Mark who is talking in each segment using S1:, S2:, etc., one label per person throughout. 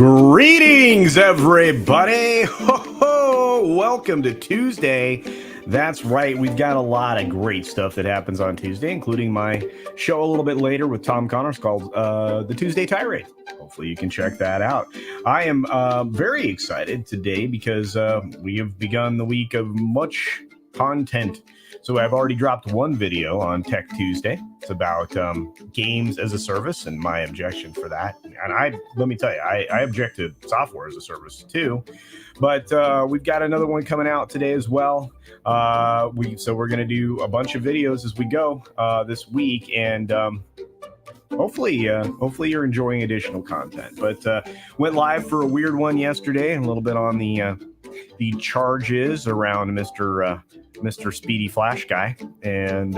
S1: Greetings, everybody. Ho, ho. Welcome to Tuesday. That's right. We've got a lot of great stuff that happens on Tuesday, including my show a little bit later with Tom Connors called The Tuesday Tirade. Hopefully you can check that out. I am very excited today because we have begun the week of much content. So I've already dropped one video on Tech Tuesday. It's about games as a service and my objection for that. And let me tell you, I object to software as a service too. But we've got another one coming out today as well. So we're going to do a bunch of videos as we go this week, and hopefully you're enjoying additional content. But went live for a weird one yesterday, and a little bit on the charges around Mr. Speedy Flash guy, and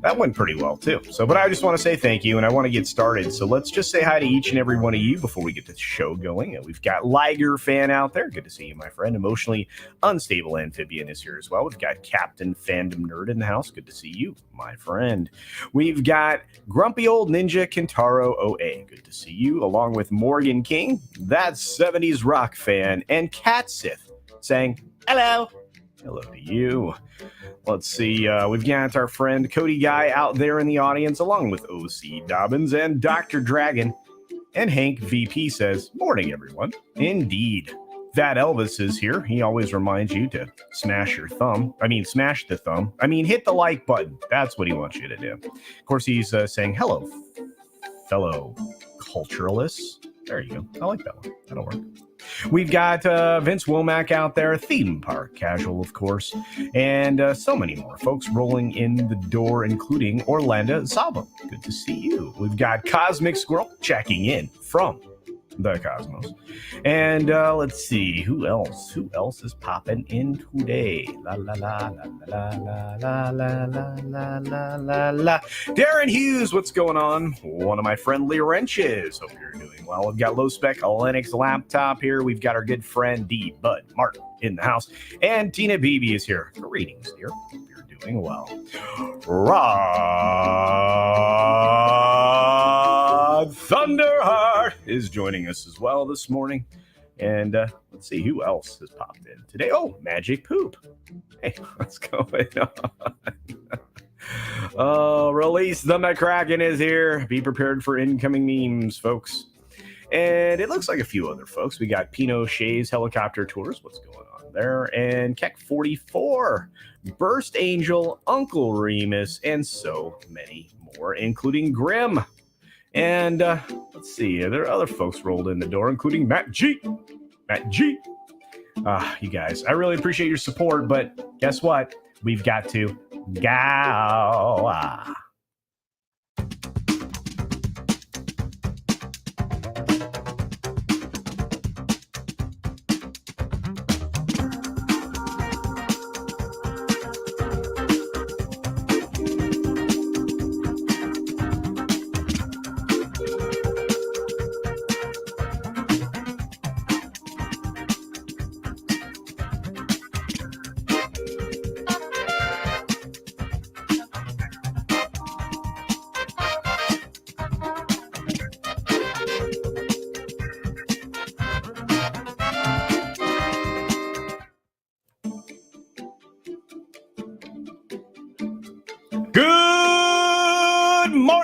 S1: that went pretty well too. But I just want to say thank you, and I want to get started. So let's just say hi to each and every one of you before we get the show going. And we've got Liger fan out there. Good to see you, my friend. Emotionally Unstable Amphibian is here as well. We've got Captain Fandom Nerd in the house. Good to see you, my friend. We've got Grumpy Old Ninja Kentaro OA. Good to see you, along with Morgan King, that 70s rock fan, and Cat Sith saying hello. Hello to you. Let's see. We've got our friend Cody Guy out there in the audience, along with OC Dobbins and Dr. Dragon. And Hank VP says, morning, everyone. Indeed. That Elvis is here. He always reminds you to smash the thumb. Hit the like button. That's what he wants you to do. Of course, he's saying, hello, fellow culturalists. There you go. I like that one. That'll work. We've got Vince Womack out there, theme park casual, of course, and so many more folks rolling in the door, including Orlando Salvo. Good to see you. We've got Cosmic Squirrel checking in from the cosmos. And let's see, who else is popping in today? La la la la la la la la la la la la. Darren Hughes, what's going on? One of my friendly wrenches. Hope you're doing well. We've got low spec Linux laptop here. We've got our good friend D Bud Martin in the house, and Tina Beebe is here. Greetings, dear. Hope you're doing well. Rod Thunderheart is joining us as well this morning. And let's see who else has popped in today. Oh, Magic Poop. Hey, what's going on? Oh, Release the McCracken is here. Be prepared for incoming memes, folks. And it looks like a few other folks. We got Pinot Shay's Helicopter Tours. What's going on there? And Keck 44, Burst Angel, Uncle Remus, and so many more, including Grim. And let's see, there are other folks rolled in the door, including Matt G. You guys, I really appreciate your support, but guess what? We've got to go.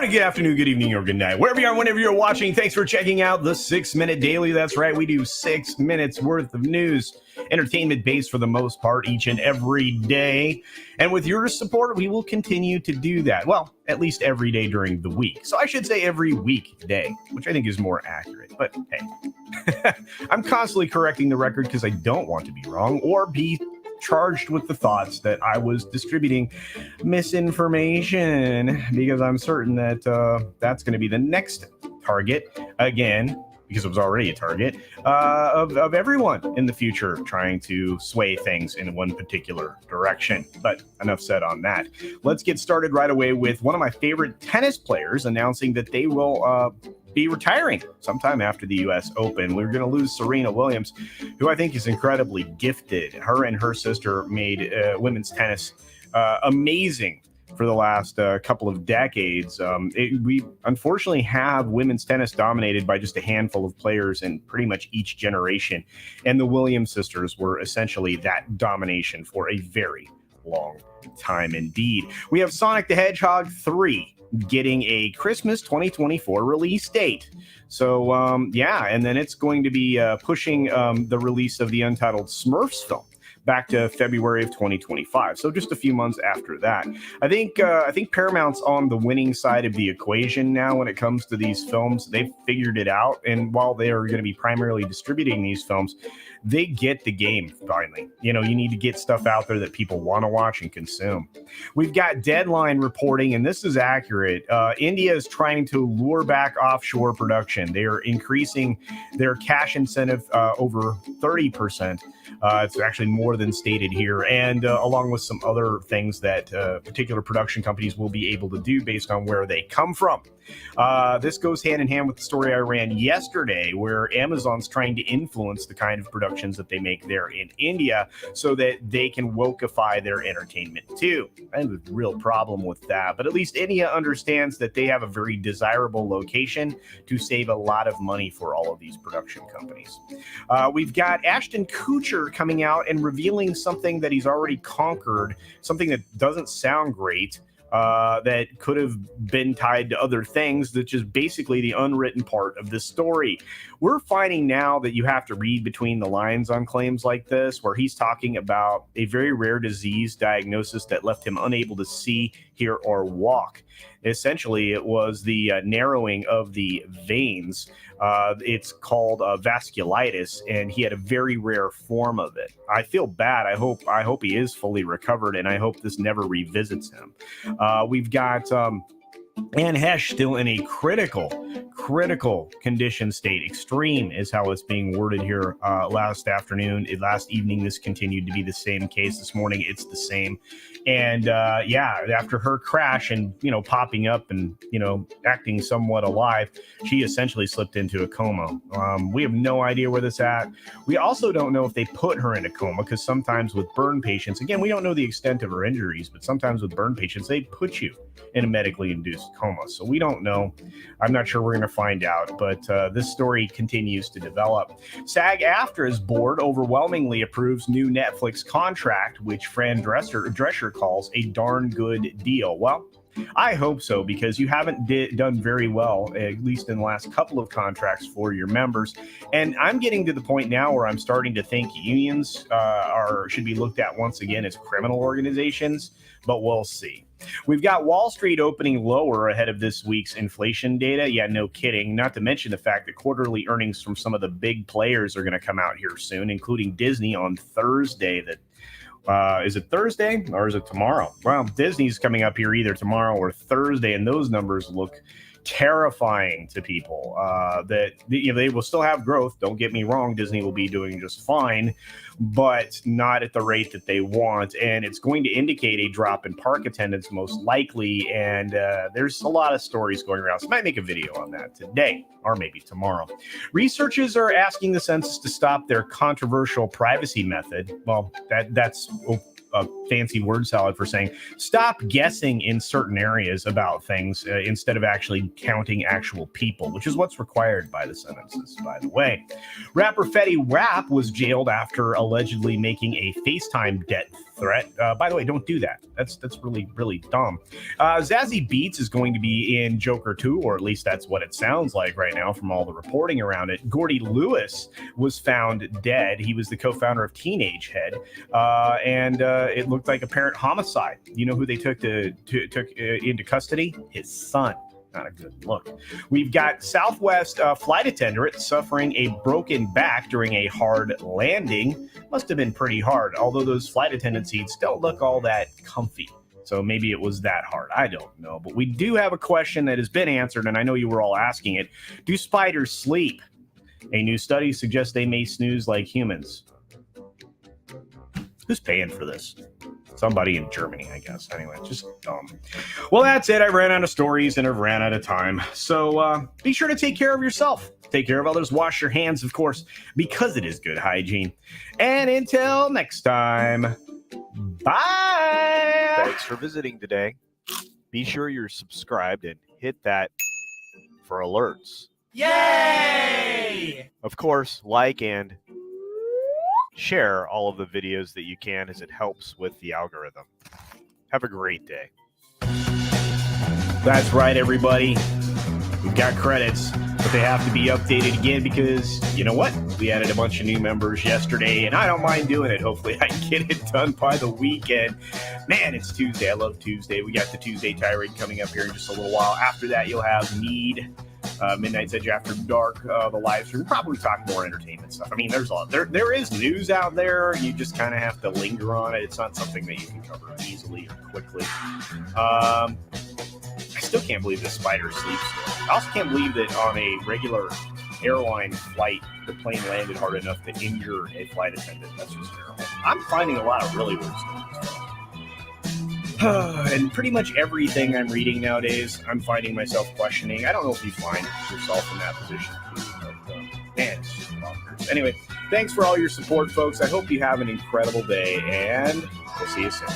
S1: Good afternoon, good evening, or good night. Wherever you are, whenever you're watching, thanks for checking out the 6 Minute Daily. That's right, we do 6 minutes worth of news, entertainment based for the most part, each and every day. And with your support, we will continue to do that. Well, at least every day during the week. So I should say every weekday, which I think is more accurate. But hey, I'm constantly correcting the record because I don't want to be wrong or be charged with the thoughts that I was distributing misinformation, because I'm certain that that's going to be the next target again, because it was already a target of everyone in the future trying to sway things in one particular direction. But enough said on that. Let's get started right away with one of my favorite tennis players announcing that they will be retiring sometime after the U.S. Open. We're going to lose Serena Williams, who I think is incredibly gifted. Her and her sister made women's tennis amazing for the last couple of decades. We unfortunately have women's tennis dominated by just a handful of players in pretty much each generation. And the Williams sisters were essentially that domination for a very long time indeed. We have Sonic the Hedgehog 3 getting a Christmas 2024 release date. So, yeah, and then it's going to be pushing the release of the untitled Smurfs film back to February of 2025. So just a few months after that. I think Paramount's on the winning side of the equation now when it comes to these films. They've figured it out. And while they are going to be primarily distributing these films, they get the game finally. You know, you need to get stuff out there that people want to watch and consume. We've got Deadline reporting, and this is accurate. India is trying to lure back offshore production. They are increasing their cash incentive over 30%. It's actually more than stated here, and along with some other things that particular production companies will be able to do based on where they come from. This goes hand in hand with the story I ran yesterday, where Amazon's trying to influence the kind of productions that they make there in India so that they can wokeify their entertainment too. I have a real problem with that, but at least India understands that they have a very desirable location to save a lot of money for all of these production companies. We've got Ashton Kutcher coming out and revealing something that he's already conquered, something that doesn't sound great, that could have been tied to other things, which is basically the unwritten part of this story. We're finding now that you have to read between the lines on claims like this, where he's talking about a very rare disease diagnosis that left him unable to see, hear, or walk. Essentially, it was the narrowing of the veins. It's called vasculitis, and he had a very rare form of it. I feel bad. I hope he is fully recovered, and I hope this never revisits him. We've got Heche still in a critical condition state. Extreme is how it's being worded here. Last evening, this continued to be the same case. This morning, it's the same. And yeah, after her crash and, popping up and, acting somewhat alive, she essentially slipped into a coma. We have no idea where this at. We also don't know if they put her in a coma, because sometimes with burn patients, again, we don't know the extent of her injuries, but sometimes with burn patients, they put you in a medically induced coma. So we don't know. I'm not sure we're going to find out, but this story continues to develop. SAG-AFTRA's board overwhelmingly approves new Netflix contract, which Fran Drescher calls a darn good deal. Well, I hope so, because you haven't done very well, at least in the last couple of contracts for your members. And I'm getting to the point now where I'm starting to think unions should be looked at once again as criminal organizations, but we'll see. We've got Wall Street opening lower ahead of this week's inflation data. Yeah, no kidding. Not to mention the fact that quarterly earnings from some of the big players are going to come out here soon, including Disney on Thursday. Is it Thursday or is it tomorrow? Well, Disney's coming up here either tomorrow or Thursday, and those numbers look terrifying to people. That they will still have growth. Don't get me wrong. Disney will be doing just fine, but not at the rate that they want. And it's going to indicate a drop in park attendance most likely. And there's a lot of stories going around. So I might make a video on that today or maybe tomorrow. Researchers are asking the census to stop their controversial privacy method. Well, that's a fancy word salad for saying stop guessing in certain areas about things instead of actually counting actual people, which is what's required by the census, by the way. Rapper Fetty Wap was jailed after allegedly making a FaceTime debt threat. By the way, don't do that. That's really, really dumb. Zazie Beetz is going to be in Joker 2, or at least that's what it sounds like right now from all the reporting around it. Gordy Lewis was found dead. He was the co-founder of Teenage Head, and it looked like apparent homicide. You know who they took into custody? His son. Not a good look. We've got Southwest flight attendant suffering a broken back during a hard landing. Must have been pretty hard, although those flight attendant seats don't look all that comfy. So maybe it was that hard. I don't know. But we do have a question that has been answered, and I know you were all asking it. Do spiders sleep? A new study suggests they may snooze like humans. Who's paying for this? Somebody in Germany, I guess. Anyway, just dumb. Well, that's it. I ran out of stories and I've ran out of time. So be sure to take care of yourself. Take care of others. Wash your hands, of course, because it is good hygiene. And until next time, bye.
S2: Thanks for visiting today.
S1: be sure you're subscribed and hit that for alerts.
S2: Yay!
S1: Of course, like and share all of the videos that you can, as it helps with the algorithm. Have a great day. That's right, everybody. We've got credits, but they have to be updated again because, you know what? We added a bunch of new members yesterday, and I don't mind doing it. Hopefully I can get it done by the weekend. Man, it's Tuesday. I love Tuesday. We got the Tuesday tirade coming up here in just a little while. After that, you'll have Need. Midnight's Edge After Dark, the live stream. We'll probably talk more entertainment stuff. I mean, there's a lot. There is news out there. You just kind of have to linger on it. It's not something that you can cover easily or quickly. I still can't believe the spider sleeps. I also can't believe that on a regular airline flight, the plane landed hard enough to injure a flight attendant. That's just terrible. I'm finding a lot of really weird stuff. And pretty much everything I'm reading nowadays, I'm finding myself questioning. I don't know if you find yourself in that position, but man, it's just bonkers. Anyway, thanks for all your support, folks. I hope you have an incredible day, and we'll see you soon.